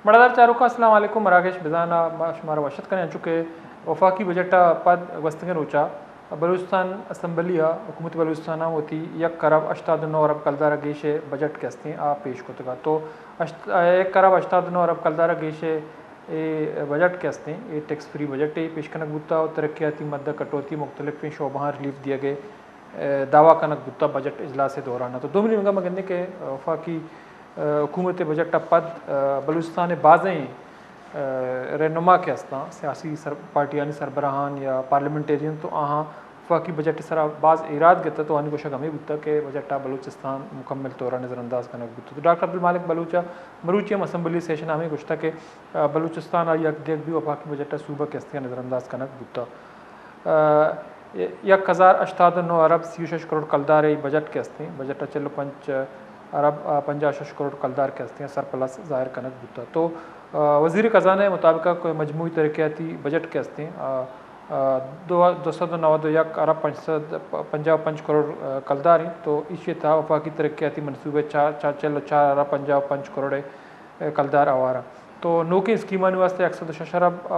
مردار چاروں کا السلام علیکم مراکش بزانہ شمار وشت کریں چکے وفاقی بجٹا پد وستگن روچا بلوچستان اسمبلیہ حکومت بلوچستان ہوتی 1 ارب کلدارہ گیشے بجٹ کے ہستے آ پیش کتگا تو 1 ارب کلدارہ گیشے بجٹ کے ہستے یہ ٹیکس فری بجٹ پیش کنک بوتا اور ترقیاتی مدہ کٹوتی مختلف شعبہ ریلیف دیا گئے دعویٰ کنک بوتا بجٹ اجلاس دورانہ تو 2 منٹ میں گندے کہ وفاقی حکومت بجٹ پد بلوچستان بعضیں رہنما کے ہستاں سیاسی پارٹیانی سربراہان یا پارلیمنٹیرین تو آہاں وفاقی بجٹ سرا بعض ایراد گتا تو آنی گوشہ ہمیں بوتا کہ بجٹا بلوچستان مکمل طورہ نظر انداز کنک بوتا تو ڈاکٹر عبدالمالک بلوچہ مروچیم اسمبلی سیشن ہمیں گوشتا کہ بلوچستان آئی دیکھ بھی وفاقی بجٹا صوبہ کے ہستیاں نظر انداز کنک بوتا 1089 ارب 36 کروڑ کلدار بجٹ کے ہستے بجٹا 45 ارب 56 کروڑ کلدار کے ہستے ہیں سرپلس ظاہر کنک بوتا تو وزیر خزانہ مطابقہ کوئی مجموعی ترقیاتی بجٹ کے ہستے ہیں 291 ارب 555 کروڑ کلدار ہیں تو اسی تھا وفاقی ترقیاتی منصوبے 4 ارب 55 کروڑ کلدار آوارہ تو نوکے اسکیمان واسطے 106 ارب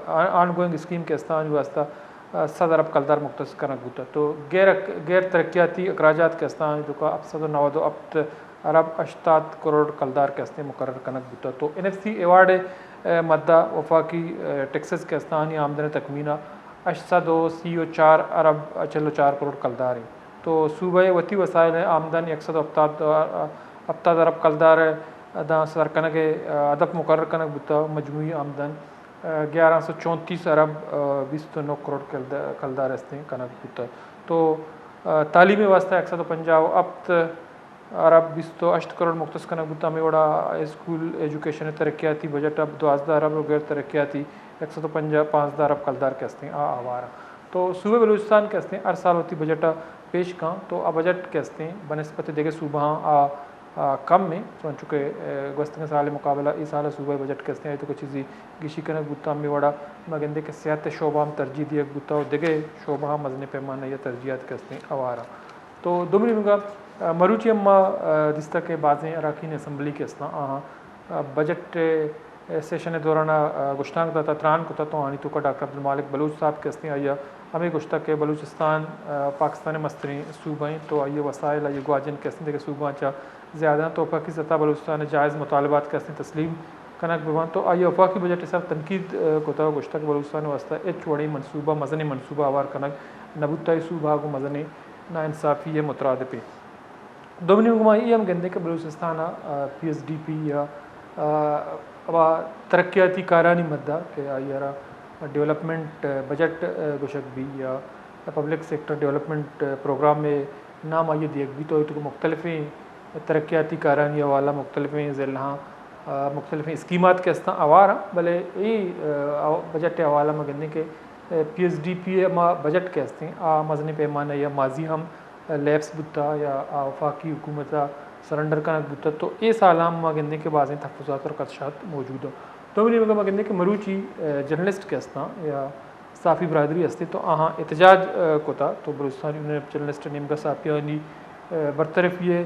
آن گوئنگ اسکیم کے استعمال واسطہ 100 ارب کلدار مختص کنک بوتا تو غیر ترقیاتی اخراجات کے استعمال جو کا 792 ارب 88 کروڑ کلدار کے ہستے مقرر کنک بوتا تو NFC ایوارڈ مدہ وفاقی ٹیکسز کے استعمال آمدن تخمینہ 834 ارب 44 کروڑ کلدار ہیں تو صوبہ وتی وسائل آمدن 170 ارب کلدار دا سر کنک ادب مقرر کنک بوتا مجموعی آمدن 1134 ارب 29 کروڑ کلدار ہستے کنک بوتا تو تعلیم واسطہ 150 ارب 28 کروڑ مختص کنک بوتا میں وڑا اسکول ایجوکیشن ترقیاتی بجٹ اب 12 ارب غیر ترقیاتی 155 ارب کلدار کے ہستے آوارہ تو صوبہ بلوچستان کے ہستے ہر سال ہوتی بجٹ پیش کاں تو بجٹ کے ہستے بنسبت دیگر صوبہ کم میں چونچہ گزشتہ سال مقابلہ اس سال صوبہ بجٹ کے ہستے ہیں تو کچھ چیزی گیشی کنک بوتا میں وڑا مگندے کہ صحت شعبہ ترجیح دیا بوتا اور دیگر شعبہ مزن پیمانہ یا ترجیحات کے ہستے آوارہ تو دومی نگا مروچی اما دستہ کے بعضیں اراکین اسمبلی کے ہستاں آہاں بجٹ سیشن دورانہ گشتانگ داتا تران کتا تو آنی تو کا ڈاکٹر عبدالمالک بلوچ صاحب کے ہستیں آئیا ہمیں گشتہ کہ بلوچستان پاکستان مسترین صوبہ ہیں تو آئیے وسائل آئیے گواجن کے ہستیں کہ صوبہ چا زیادہ تو وفاقی سطح بلوچستان جائز مطالبات کے ہستیں تسلیم کنک بوان تو آئیے وفاقی بجٹ سب تنقید کتا گشتہ کہ بلوچستان واسطہ وڑی منصوبہ مزنی منصوبہ آوار کنک نبوتائی صوبہ کو مزنی نا انصافی مترادفی دومنی گما یہ ہم گندے کہ بلوچستان PSDP یا ترقیاتی کارانی مدہ کہ آئیارا ڈیولپمنٹ بجٹ گوشک بھی یا پبلک سیکٹر ڈیولپمنٹ پروگرام میں نام آئیے دیکھ بھی تو مختلف ترقیاتی کارانی والا مختلف ضلع مختلف اسکیمات کے استعمال آوارہ بلے یہ بجٹ حوالہ میں گندے کہ PSDP بجٹ کے ہستے مزنی پیمانہ یا ماضی ہم لیبس بوتا یا وفاقی حکومت سرنڈر کنک بوتا تو یہ سال ہم گندے کے بعضیں تحفظات اور خدشات موجود ہوں تو میں گندے کہ مروچی جرنلسٹ کے ہستاں یا صحافی برادری ہستے تو آہاں احتجاج کوتا تو بلوچستان یونین جرنلسٹ نیمگا صحافیانی برطرف یہ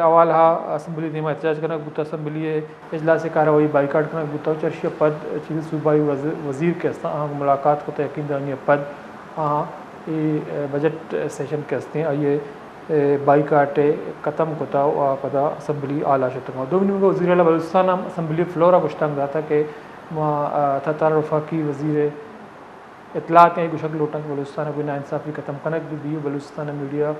اول اسمبلی دیما احتجاج کنک بوتا اسمبلی اجلاس کارروائی بائیکاٹ کنک بوتا چرشی پد چیز صوبائی وزیر کے ہستاں آہاں ملاقات کوتا یقین دانی پد آہاں یہ بجٹ سیشن کے ہستے آئیے بائیکاٹ ختم کوتا و پدا اسمبلی آلہ شتگاں دومی میں وزیر اعلیٰ بلوچستان اسمبلی فلورا گشتنگ داتا کہ تھتار وفاقی وزیر اطلاعات ہیں گوشک لوٹنگ بلوچستان کوئی ناانصافی ختم کنک بھی بلوچستان میڈیا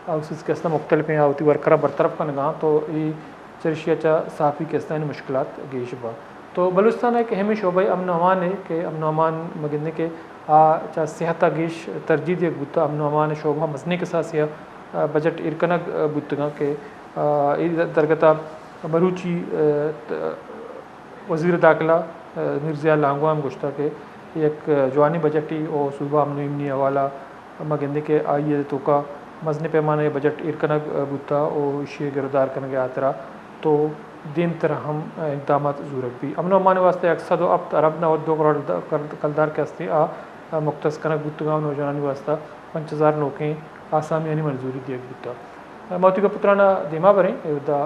ہاؤسز کے ہستہ مختلف ہیں آوتی ورکرہ برطرف کنگاں تو یہ چرشیا چا صحافی کے ہستہ مشکلات گیش با تو بلوچستان ایک اہم شعبہ امن و امان ہے کہ امن و امان مگندے کے چاہ صحت گیش ترجیح دیا بوتا امن و امان شعبہ مزنے کے ساتھ سیا بجٹ ارکنک بوتگاں کہ درگتا مروچی وزیر داخلہ مرزا لانگوام گشتہ کہ ایک جوانی بجٹی اور صوبہ امن و امنی حوالہ مگندے کے آئیے تو کا مزن پیمانہ بجٹ ارکنک بوتا اور شی گردار کنگ آترا تو دین طرح ہم اقدامات ضرورت بھی امن و امان واسطے 107 ارب 92 کروڑ کلدار کے ہستے مختص کنک بوتگاں نوجوانی واسطہ 5000 نوکیں آسامیانی منظوری دیا بوتا موتی کا پترانہ دیما بریں دا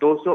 200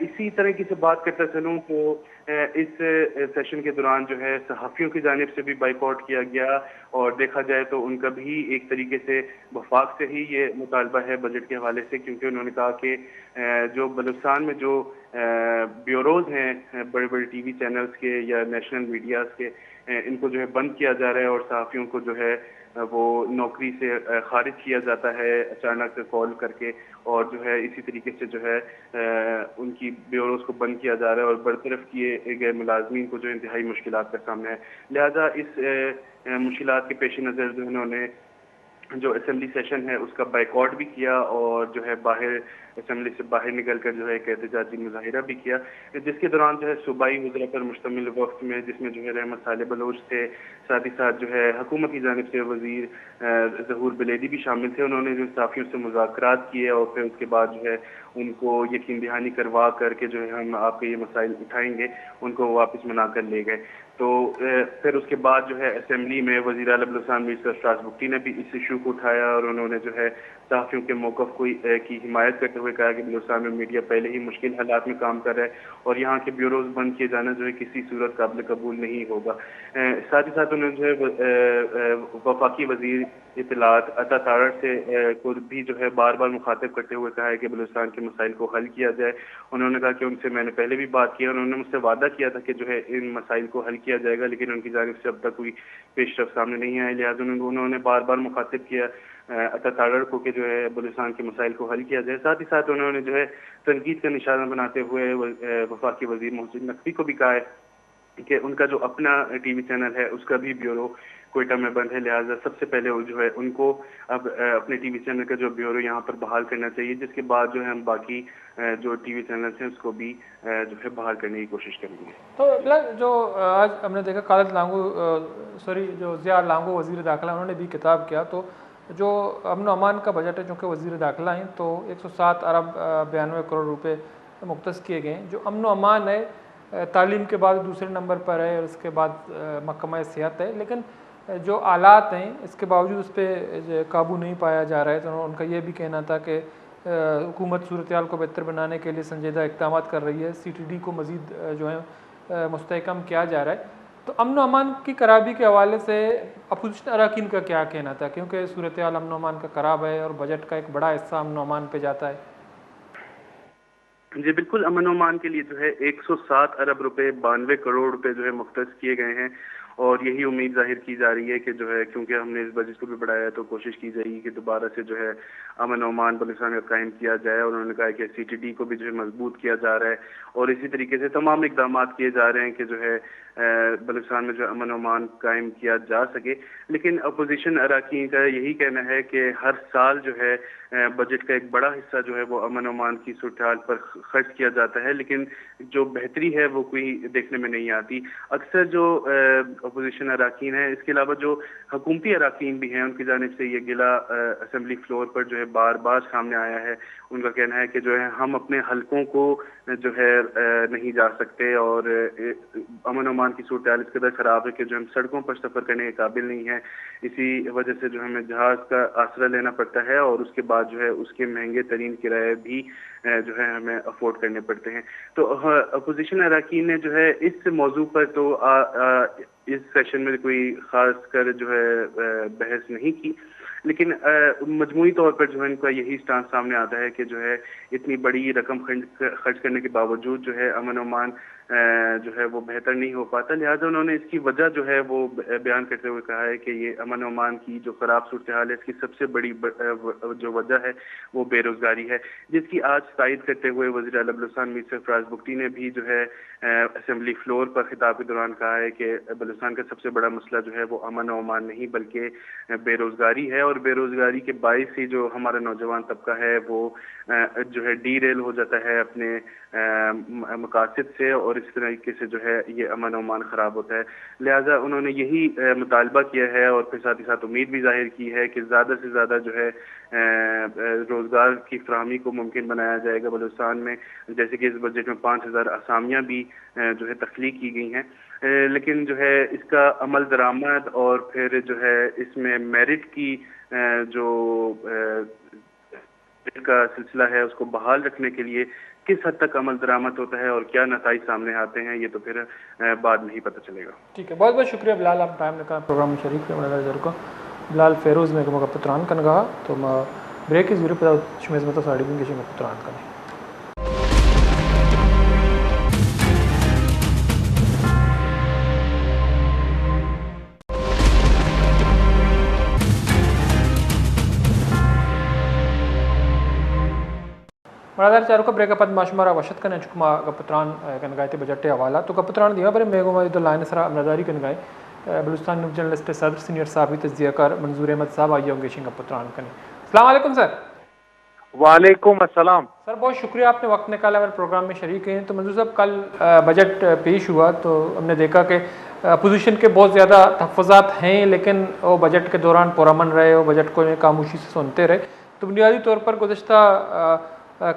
اسی طرح کی سے بات کرتا چلوں تو اس سیشن کے دوران جو ہے صحافیوں کی جانب سے بھی بائیکاٹ کیا گیا, اور دیکھا جائے تو ان کا بھی ایک طریقے سے وفاق سے ہی یہ مطالبہ ہے بجٹ کے حوالے سے, کیونکہ انہوں نے کہا کہ جو بلوچستان میں جو بیوروز ہیں بڑے بڑے ٹی وی چینلز کے یا نیشنل میڈیاز کے, ان کو جو ہے بند کیا جا رہا ہے, اور صحافیوں کو جو ہے وہ نوکری سے خارج کیا جاتا ہے اچانک کال کر کے, اور جو ہے اسی طریقے سے جو ہے ان کی بیوروز کو بند کیا جا رہا ہے اور برطرف کیے گئے ملازمین کو جو انتہائی مشکلات کا سامنا ہے. لہذا اس مشکلات کے پیش نظر جو انہوں نے جو اسمبلی سیشن ہے اس کا بائیکاٹ بھی کیا, اور جو ہے باہر اسمبلی سے باہر نکل کر جو ہے ایک احتجاجی مظاہرہ بھی کیا, جس کے دوران جو ہے صوبائی وزراء پر مشتمل وقت میں, جس میں جو ہے رحمت صالح بلوچ تھے, ساتھ ہی ساتھ جو ہے حکومت کی جانب سے وزیر ظہور بلیدی بھی شامل تھے. انہوں نے جو صحافیوں سے مذاکرات کیے اور پھر اس کے بعد جو ہے ان کو یقین دہانی کروا کر کے جو ہے ہم آپ کے یہ مسائل اٹھائیں گے, ان کو واپس منا کر لے گئے. تو پھر اس کے بعد جو ہے اسمبلی میں وزیر اعلیٰ بلوچستان مرزا اشراف بگٹی نے بھی اس ایشو کو اٹھایا, اور انہوں نے جو ہے صحافیوں کے موقف کی حمایت کرتے ہوئے کہا کہ بلوچستان میں میڈیا پہلے ہی مشکل حالات میں کام کر رہا ہے, اور یہاں کے بیوروز بند کیے جانا جو ہے کسی صورت قابل قبول نہیں ہوگا. ساتھ ہی ساتھ انہوں نے جو ہے وفاقی وزیر اطلاعات عطا تارڑ سے کو بھی جو ہے بار بار مخاطب کرتے ہوئے کہا ہے کہ بلوچستان کے مسائل کو حل کیا جائے. انہوں نے کہا کہ ان سے میں نے پہلے بھی بات کی, انہوں نے مجھ سے وعدہ کیا تھا کہ جو ہے ان مسائل کو حل کیا جائے گا, لیکن ان کی جانب سے اب تک کوئی پیش رفت سامنے نہیں آئی. لہٰذا انہوں نے بار بار مخاطب کیا عطا تارڑ کو کہ جو ہے بلوچستان کے مسائل کو حل کیا جائے. ساتھ ہی ساتھ انہوں نے جو ہے تنقید کا نشانہ بناتے ہوئے وفاقی وزیر محسن نقوی کو بھی کہا ہے کہ ان کا جو اپنا ٹی وی چینل ہے اس کا بھی بیورو کوئٹہ میں بند ہے, لہٰذا سب سے پہلے جو ہے ان کو اب اپنے ٹی وی چینل کا جو بیورو یہاں پر بحال کرنا چاہیے, جس کے بعد جو ہے ہم باقی جو ٹی وی چینلز ہیں اس کو بھی جو ہے بحال کرنے کی کوشش کریں گے. تو جو آج ہم نے دیکھا خالد لانگو جو ضیاء لانگو وزیر داخلہ, انہوں نے بھی خطاب کیا. تو جو امن و امان کا بجٹ ہے چونکہ وزیر داخلہ ہیں, تو 107 ارب 92 کروڑ روپے مختص کیے گئے ہیں. جو امن و امان ہے تعلیم کے بعد دوسرے نمبر پر ہے, اور اس کے بعد محکمہ صحت ہے, لیکن جو آلات ہیں اس کے باوجود اس پہ قابو نہیں پایا جا رہا ہے. تو ان کا یہ بھی کہنا تھا کہ حکومت صورتحال کو بہتر بنانے کے لیے سنجیدہ اقدامات کر رہی ہے, سی ٹی ڈی کو مزید جو ہے مستحکم کیا جا رہا ہے. تو امن و امان کی خرابی کے حوالے سے اپوزیشن اراکین کا کیا کہنا تھا, کیونکہ صورتحال امن و امان کا خراب ہے اور بجٹ کا ایک بڑا حصہ امن و امان پہ جاتا ہے. جی بالکل, امن و امان کے لیے جو ہے 107 ارب روپے 92 کروڑ روپے جو ہے مختص کیے گئے ہیں, اور یہی امید ظاہر کی جا رہی ہے کہ جو ہے کیونکہ ہم نے اس بجٹ کو بھی بڑھایا ہے تو کوشش کی جائے گی کہ دوبارہ سے جو ہے امن و امان بلوچستان کا قائم کیا جائے. اور انہوں نے کہا کہ سی ٹی ڈی کو بھی جو ہے مضبوط کیا جا رہا ہے, اور اسی طریقے سے تمام اقدامات کیے جا رہے ہیں کہ جو ہے بلوچستان میں جو امن و امان قائم کیا جا سکے. لیکن اپوزیشن اراکین کا یہی کہنا ہے کہ ہر سال جو ہے بجٹ کا ایک بڑا حصہ جو ہے وہ امن و امان کی صورتحال پر خرچ کیا جاتا ہے, لیکن جو بہتری ہے وہ کوئی دیکھنے میں نہیں آتی. اکثر جو اپوزیشن اراکین ہیں, اس کے علاوہ جو حکومتی اراکین بھی ہیں, ان کی جانب سے یہ گلہ اسمبلی فلور پر جو ہے بار بار سامنے آیا ہے. ان کا کہنا ہے کہ جو ہے ہم اپنے حلقوں کو جو ہے نہیں جا سکتے, اور امن و امان کی صورتحال اس قدر خراب ہے کہ جو ہم سڑکوں پر سفر کرنے کے قابل نہیں ہیں. اسی وجہ سے جو ہمیں جہاز کا آسرا لینا پڑتا ہے, اور اس کے بعد جو ہے اس کے مہنگے ترین کرائے بھی جو ہے ہمیں افورڈ کرنے پڑتے ہیں. تو اپوزیشن اراکین نے جو ہے اس موضوع پر تو اس سیشن میں کوئی خاص کر جو ہے بحث نہیں کی, لیکن مجموعی طور پر جو ہے ان کا یہی سٹانس سامنے آتا ہے کہ جو ہے اتنی بڑی رقم خرچ کرنے کے باوجود جو ہے امن و امان جو ہے وہ بہتر نہیں ہو پاتا. لہٰذا انہوں نے اس کی وجہ جو ہے وہ بیان کرتے ہوئے کہا ہے کہ یہ امن و امان کی جو خراب صورتحال ہے اس کی سب سے بڑی جو وجہ ہے وہ بے روزگاری ہے, جس کی آج تائید کرتے ہوئے وزیر اعلیٰ بلوچستان مرزا اشراف بگٹی نے بھی جو ہے اسمبلی فلور پر خطاب کے دوران کہا ہے کہ بلوچستان کا سب سے بڑا مسئلہ جو ہے وہ امن و امان نہیں بلکہ بے روزگاری ہے, اور بے روزگاری کے باعث ہی جو ہمارا نوجوان طبقہ ہے وہ جو ہے ڈی ریل ہو جاتا ہے اپنے مقاصد سے, اور اس طریقے سے جو ہے یہ امن و امان خراب ہوتا ہے. لہٰذا انہوں نے یہی مطالبہ کیا ہے, اور پھر ساتھ ہی ساتھ امید بھی ظاہر کی ہے کہ زیادہ سے زیادہ جو ہے روزگار کی فراہمی کو ممکن بنایا جائے گا بلوچستان میں, جیسے کہ اس بجٹ میں 5000 اسامیاں بھی جو ہے تخلیق کی گئی ہیں. لیکن جو ہے اس کا عمل درآمد اور پھر جو ہے اس میں میرٹ کی جو کا سلسلہ ہے اس کو بحال رکھنے کے لیے کس حد تک عمل درآمد ہوتا ہے اور کیا نتائج سامنے آتے ہیں، یہ تو پھر بعد میں ہی پتہ چلے گا. ٹھیک ہے، بہت بہت شکریہ بلال، آپ ٹائم نکال پروگرام میں شریک ہوئے کو بلال فیروز میں کو پتران کنگا تو بریک از ضرور پتا شمیز میں تو ساڑی بھی کسی میں پتران کریں. مرادار چاروں کا بریک اپد معشمارا وشت کا نچکما گپتران کنگائے تھے بجٹ حوالہ تو گپتران دیا پر میگو مجد لائن سرا امرداری کنگائے بلوچستان نیوز جرنلسٹ صدر سینئر صحافی تجزیہ کار منظور احمد صاحب آئیے ہوں گے گپتران کنی. السلام علیکم سر. وعلیکم السلام سر، بہت شکریہ آپ نے وقت نکالا ہمارے پروگرام میں شریک ہیں. تو منظور صاحب، کل بجٹ پیش ہوا تو ہم نے دیکھا کہ اپوزیشن کے بہت زیادہ تحفظات ہیں، لیکن وہ بجٹ کے دوران پرامن رہے، وہ بجٹ کو خاموشی سے سنتے رہے. تو بنیادی طور پر گزشتہ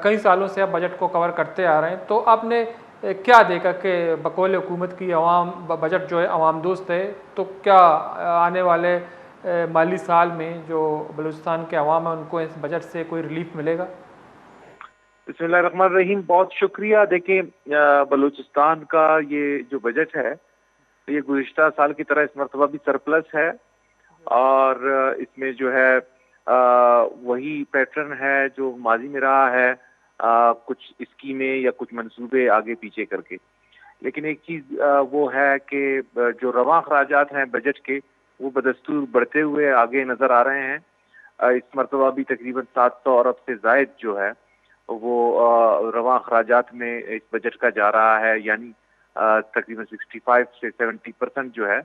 کئی سالوں سے آپ بجٹ کو کور کرتے آ رہے ہیں، تو آپ نے کیا دیکھا کہ بقول حکومت کی عوام بجٹ جو ہے عوام دوست ہے، تو کیا آنے والے مالی سال میں جو بلوچستان کے عوام ہیں ان کو اس بجٹ سے کوئی ریلیف ملے گا؟ بسم اللہ الرحمن الرحیم. بہت شکریہ. دیکھیں، بلوچستان کا یہ جو بجٹ ہے یہ گزشتہ سال کی طرح اس مرتبہ بھی سرپلس ہے، اور اس میں جو ہے وہی پیٹرن ہے جو ماضی میں رہا ہے، کچھ اسکیمیں یا کچھ منصوبے آگے پیچھے کر کے. لیکن ایک چیز وہ ہے کہ جو رواں اخراجات ہیں بجٹ کے وہ بدستور بڑھتے ہوئے آگے نظر آ رہے ہیں. اس مرتبہ بھی تقریباً 700 ارب سے زائد جو ہے وہ رواں اخراجات میں اس بجٹ کا جا رہا ہے، یعنی تقریباً 65 سے 70% جو ہے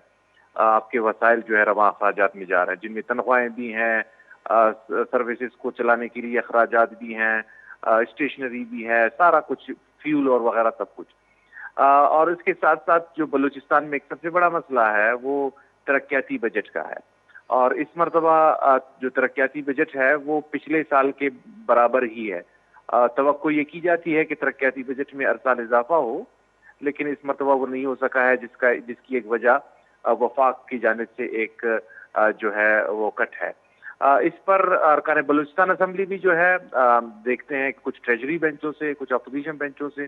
آپ کے وسائل جو ہے رواں اخراجات میں جا رہے ہیں، جن میں تنخواہیں بھی ہیں، سروسز کو چلانے کے لیے اخراجات بھی ہیں، اسٹیشنری بھی ہے، سارا کچھ، فیول اور وغیرہ سب کچھ. اور اس کے ساتھ ساتھ جو بلوچستان میں ایک سب سے بڑا مسئلہ ہے وہ ترقیاتی بجٹ کا ہے. اور اس مرتبہ جو ترقیاتی بجٹ ہے وہ پچھلے سال کے برابر ہی ہے. توقع یہ کی جاتی ہے کہ ترقیاتی بجٹ میں ہر سال اضافہ ہو، لیکن اس مرتبہ وہ نہیں ہو سکا ہے، جس کی ایک وجہ وفاق کی جانب سے ایک جو ہے وہ کٹ ہے. اس پر ارکان بلوچستان اسمبلی بھی جو ہے دیکھتے ہیں کچھ ٹریجری بینچوں سے، کچھ اپوزیشن بینچوں سے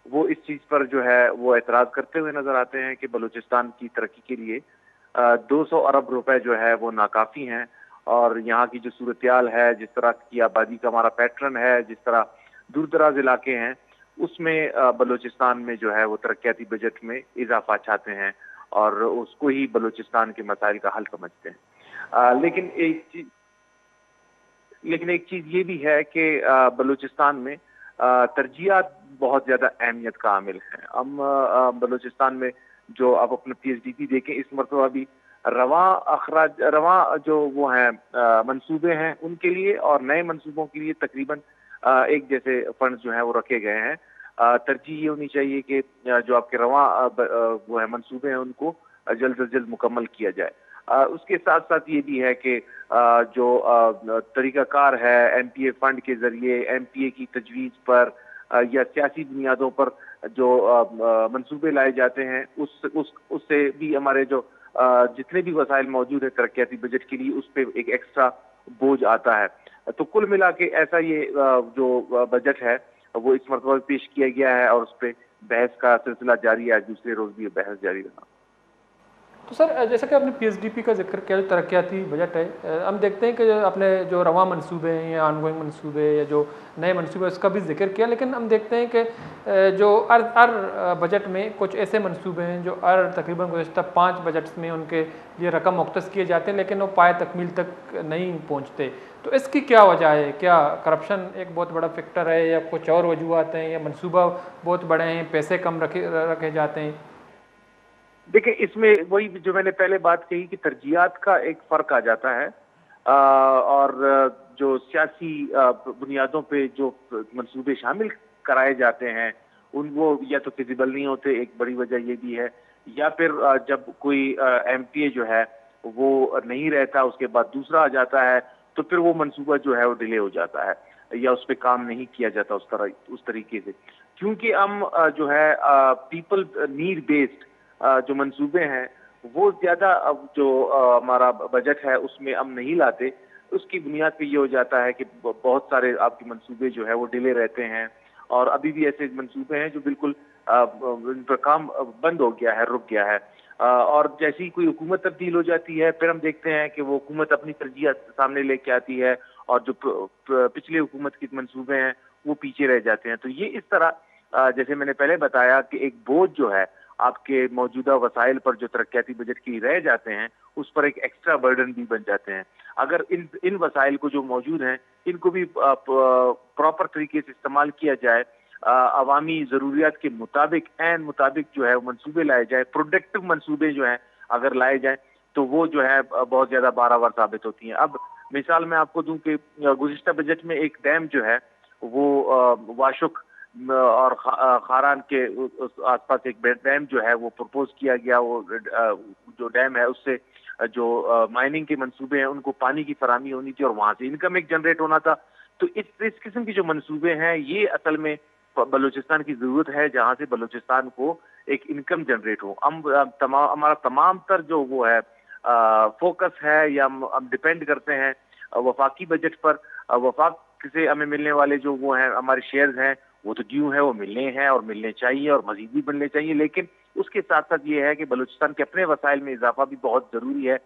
وہ اس چیز پر جو ہے وہ اعتراض کرتے ہوئے نظر آتے ہیں کہ بلوچستان کی ترقی کے لیے 200 ارب روپے جو ہے وہ ناکافی ہیں. اور یہاں کی جو صورتحال ہے، جس طرح کی آبادی کا ہمارا پیٹرن ہے، جس طرح دور دراز علاقے ہیں، اس میں بلوچستان میں جو ہے وہ ترقیاتی بجٹ میں اضافہ چاہتے ہیں اور اس کو ہی بلوچستان کے مسائل کا حل سمجھتے ہیں. لیکن ایک چیز یہ بھی ہے کہ بلوچستان میں ترجیحات بہت زیادہ اہمیت کا عامل ہیں. ہم بلوچستان میں جو آپ اپنا پی ایس ڈی پی دیکھیں، اس مرتبہ بھی رواں جو وہ ہیں منصوبے ہیں ان کے لیے اور نئے منصوبوں کے لیے تقریباً ایک جیسے فنڈ جو ہیں وہ رکھے گئے ہیں. ترجیح یہ ہونی چاہیے کہ جو آپ کے رواں وہ ہیں منصوبے ہیں ان کو جلد از جلد مکمل کیا جائے. اس کے ساتھ ساتھ یہ بھی ہے کہ جو طریقہ کار ہے ایم پی اے فنڈ کے ذریعے ایم پی اے کی تجویز پر یا سیاسی بنیادوں پر جو منصوبے لائے جاتے ہیں اس سے بھی ہمارے جو جتنے بھی وسائل موجود ہیں ترقیاتی بجٹ کے لیے اس پہ ایک ایکسٹرا بوجھ آتا ہے. تو کل ملا کے ایسا یہ جو بجٹ ہے وہ اس مرتبہ پیش کیا گیا ہے اور اس پہ بحث کا سلسلہ جاری ہے. آج دوسرے روز بھی بحث جاری رہا. تو سر، جیسا کہ آپ نے پی ایس ڈی پی کا ذکر کیا، جو ترقیاتی بجٹ ہے، ہم دیکھتے ہیں کہ اپنے جو رواں منصوبے ہیں یا آن گوئنگ منصوبے یا جو نئے منصوبے اس کا بھی ذکر کیا، لیکن ہم دیکھتے ہیں کہ جو ہر بجٹ میں کچھ ایسے منصوبے ہیں جو تقریباً گزشتہ 5 بجٹس میں ان کے لیے رقم مختص کیے جاتے ہیں، لیکن وہ پائے تکمیل تک نہیں پہنچتے. تو اس کی کیا وجہ ہے؟ کیا کرپشن ایک بہت بڑا فیکٹر ہے یا کچھ اور وجوہات ہیں، یا منصوبہ بہت بڑے ہیں، پیسے کم رکھے جاتے ہیں؟ دیکھیں، اس میں وہی جو میں نے پہلے بات کہی کہ ترجیحات کا ایک فرق آ جاتا ہے، اور جو سیاسی بنیادوں پہ جو منصوبے شامل کرائے جاتے ہیں وہ یا تو فیزیبل نہیں ہوتے، ایک بڑی وجہ یہ بھی ہے، یا پھر جب کوئی ایم پی اے جو ہے وہ نہیں رہتا اس کے بعد دوسرا آ جاتا ہے تو پھر وہ منصوبہ جو ہے وہ ڈیلے ہو جاتا ہے یا اس پہ کام نہیں کیا جاتا اس طریقے سے. کیونکہ ہم جو ہے پیپل نیڈ بیسڈ جو منصوبے ہیں وہ زیادہ جو ہمارا بجٹ ہے اس میں ہم نہیں لاتے. اس کی بنیاد پہ یہ ہو جاتا ہے کہ بہت سارے آپ کے منصوبے جو ہے وہ ڈیلے رہتے ہیں، اور ابھی بھی ایسے منصوبے ہیں جو بالکل ان پر کام بند ہو گیا ہے، رک گیا ہے، اور جیسی کوئی حکومت تبدیل ہو جاتی ہے پھر ہم دیکھتے ہیں کہ وہ حکومت اپنی ترجیحات سامنے لے کے آتی ہے، اور جو پچھلے حکومت کے منصوبے ہیں وہ پیچھے رہ جاتے ہیں۔ تو یہ اس طرح جیسے میں نے پہلے بتایا کہ ایک بوجھ جو ہے آپ کے موجودہ وسائل پر جو ترقیاتی بجٹ کی رہ جاتے ہیں، اس پر ایک ایکسٹرا برڈن بھی بن جاتے ہیں۔ اگر ان وسائل کو جو موجود ہیں ان کو بھی پراپر طریقے سے استعمال کیا جائے، عوامی ضروریات کے مطابق عین مطابق جو ہے منصوبے لائے جائے، پروڈکٹیو منصوبے جو ہیں اگر لائے جائیں تو وہ جو ہے بہت زیادہ بارآور ثابت ہوتی ہیں۔ اب مثال میں آپ کو دوں کہ گزشتہ بجٹ میں ایک ڈیم جو ہے وہ واشک اور خاران کے آس پاس ایک ڈیم جو ہے وہ پرپوز کیا گیا، وہ جو ڈیم ہے اس سے جو مائننگ کے منصوبے ہیں ان کو پانی کی فراہمی ہونی تھی اور وہاں سے انکم ایک جنریٹ ہونا تھا۔ تو اس قسم کے جو منصوبے ہیں یہ اصل میں بلوچستان کی ضرورت ہے، جہاں سے بلوچستان کو ایک انکم جنریٹ ہو۔ ہمارا تمام تر جو وہ ہے فوکس ہے یا ہم ڈیپینڈ کرتے ہیں وفاقی بجٹ پر۔ وفاق سے ہمیں ملنے والے جو وہ ہیں ہمارے شیئرز ہیں وہ تو ڈیو ہیں، وہ ملنے ہیں اور ملنے چاہیے اور مزید بھی ملنے چاہیے، لیکن اس کے ساتھ ساتھ یہ ہے کہ بلوچستان کے اپنے وسائل میں اضافہ بھی بہت ضروری ہے،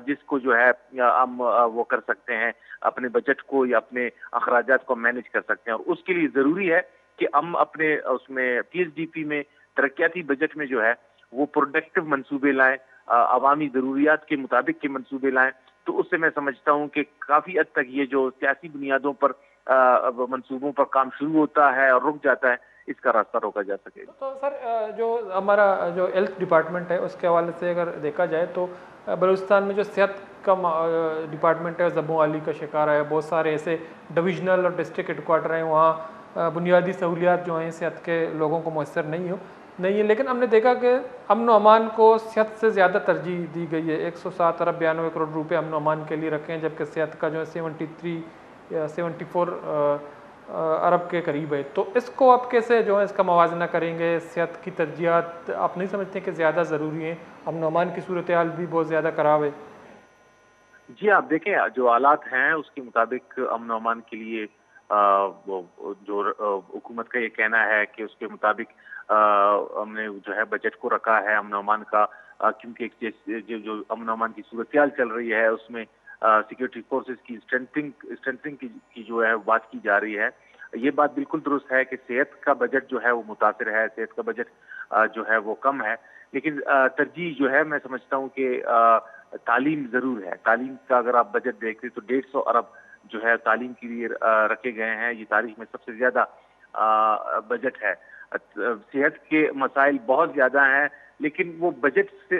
جس کو جو ہے ہم وہ کر سکتے ہیں، اپنے بجٹ کو یا اپنے اخراجات کو مینج کر سکتے ہیں، اور اس کے لیے ضروری ہے کہ ہم اپنے اس میں پی ایس ڈی پی میں ترقیاتی بجٹ میں جو ہے وہ پروڈکٹیو منصوبے لائیں، عوامی ضروریات کے مطابق کے منصوبے لائیں۔ تو اس سے میں سمجھتا ہوں کہ کافی حد تک یہ جو سیاسی بنیادوں پر منصوبوں پر کام شروع ہوتا ہے اور رک جاتا ہے، اس کا راستہ روکا جا سکے۔ تو سر جو ہمارا جو ہیلتھ ڈپارٹمنٹ ہے اس کے حوالے سے اگر دیکھا جائے تو بلوچستان میں جو صحت کا ڈپارٹمنٹ ہے زبوں عالی کا شکار ہے، بہت سارے ایسے ڈویژنل اور ڈسٹرکٹ ہیڈ کوارٹر ہیں، وہاں بنیادی سہولیات جو ہیں صحت کے لوگوں کو میسر نہیں ہے، لیکن ہم نے دیکھا کہ امن و امان کو صحت سے زیادہ ترجیح دی گئی ہے۔ 107 ارب 92 کروڑ روپے امن و امان کے لیے رکھے ہیں، جبکہ صحت کا جو ہے 73 یا 74 ارب کے قریب ہے۔ تو اس کو آپ کیسے جو ہے اس کا موازنہ کریں گے؟ صحت کی ترجیحات آپ نہیں سمجھتے کہ زیادہ ضروری ہیں؟ امن و امان کی صورتحال بھی بہت زیادہ خراب ہے۔ جی آپ دیکھیں جو حالات ہیں اس کے مطابق امن و امان کے لیے جو حکومت کا یہ کہنا ہے کہ اس کے مطابق ہم نے جو ہے بجٹ کو رکھا ہے امن و امان کا، کیونکہ جو امن و امان کی صورتحال چل رہی ہے اس میں سیکورٹی فورسز کی اسٹرینتھنگ کی جو ہے بات کی جا رہی ہے۔ یہ بات بالکل درست ہے کہ صحت کا بجٹ جو ہے وہ متاثر ہے، صحت کا بجٹ جو ہے وہ کم ہے، لیکن ترجیح جو ہے میں سمجھتا ہوں کہ تعلیم ضرور ہے۔ تعلیم کا اگر آپ بجٹ دیکھیں تو 150 ارب جو ہے تعلیم کے لیے رکھے گئے ہیں، یہ تاریخ میں سب سے زیادہ بجٹ ہے۔ صحت کے مسائل بہت زیادہ ہیں، لیکن وہ بجٹ